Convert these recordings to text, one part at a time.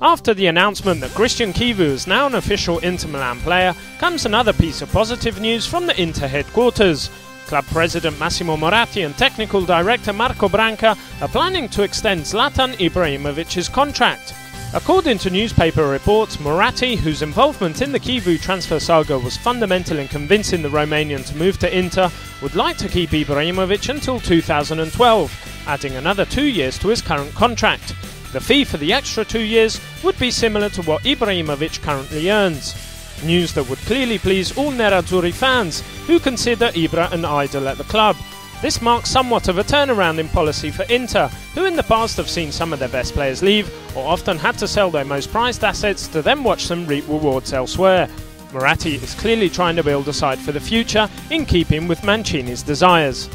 After the announcement that Christian Chivu is now an official Inter Milan player, comes another piece of positive news from the Inter headquarters. Club president Massimo Moratti and technical director Marco Branca are planning to extend Zlatan Ibrahimovic's contract. According to newspaper reports, Moratti, whose involvement in the Chivu transfer saga was fundamental in convincing the Romanian to move to Inter, would like to keep Ibrahimovic until 2012, adding another 2 years to his current contract. The fee for the extra 2 years would be similar to what Ibrahimovic currently earns. News that would clearly please all Nerazzurri fans, who consider Ibra an idol at the club. This marks somewhat of a turnaround in policy for Inter, who in the past have seen some of their best players leave, or often had to sell their most prized assets to then watch them reap rewards elsewhere. Moratti is clearly trying to build a side for the future, in keeping with Mancini's desires.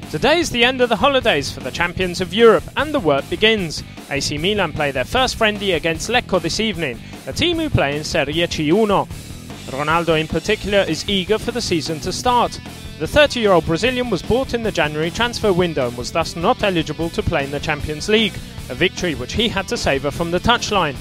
Today is the end of the holidays for the champions of Europe and the work begins. AC Milan play their first friendly against Lecco this evening, a team who play in Serie C1. Ronaldo in particular is eager for the season to start. The 30-year-old Brazilian was bought in the January transfer window and was thus not eligible to play in the Champions League, a victory which he had to savour from the touchline.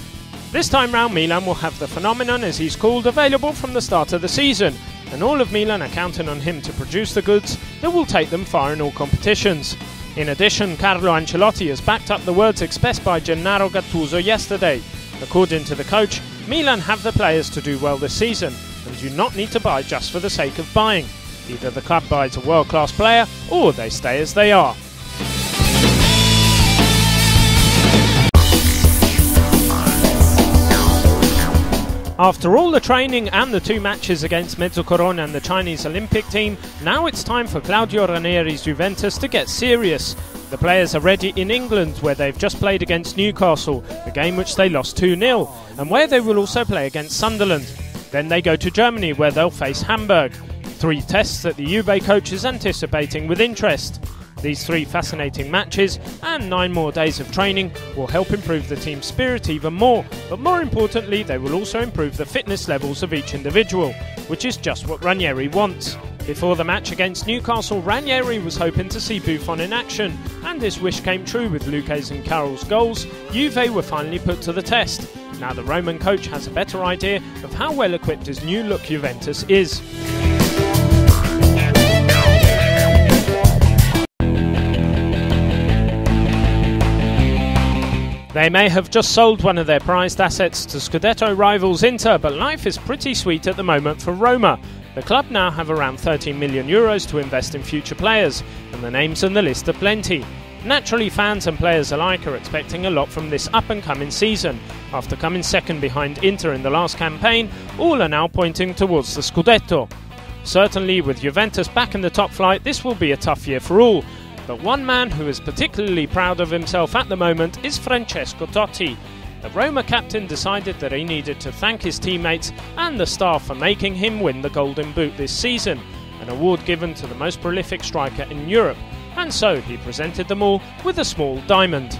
This time round Milan will have the phenomenon, as he's called, available from the start of the season, and all of Milan are counting on him to produce the goods that will take them far in all competitions. In addition, Carlo Ancelotti has backed up the words expressed by Gennaro Gattuso yesterday. According to the coach, Milan have the players to do well this season and do not need to buy just for the sake of buying. Either the club buys a world-class player or they stay as they are. After all the training and the 2 matches against Mezzocorona and the Chinese Olympic team, now it's time for Claudio Ranieri's Juventus to get serious. The players are ready in England, where they've just played against Newcastle, a game which they lost 2-0, and where they will also play against Sunderland. Then they go to Germany, where they'll face Hamburg. 3 tests that the Juve coach is anticipating with interest. These 3 fascinating matches and 9 more days of training will help improve the team's spirit even more, but more importantly they will also improve the fitness levels of each individual, which is just what Ranieri wants. Before the match against Newcastle, Ranieri was hoping to see Buffon in action, and his wish came true with Luque's and Carroll's goals. Juve were finally put to the test. Now the Roman coach has a better idea of how well equipped his new look Juventus is. They may have just sold one of their prized assets to Scudetto rivals Inter, but life is pretty sweet at the moment for Roma. The club now have around €13 million to invest in future players, and the names on the list are plenty. Naturally, fans and players alike are expecting a lot from this up-and-coming season. After coming second behind Inter in the last campaign, all are now pointing towards the Scudetto. Certainly, with Juventus back in the top flight, this will be a tough year for all. But one man who is particularly proud of himself at the moment is Francesco Totti. The Roma captain decided that he needed to thank his teammates and the staff for making him win the Golden Boot this season, an award given to the most prolific striker in Europe, and so he presented them all with a small diamond.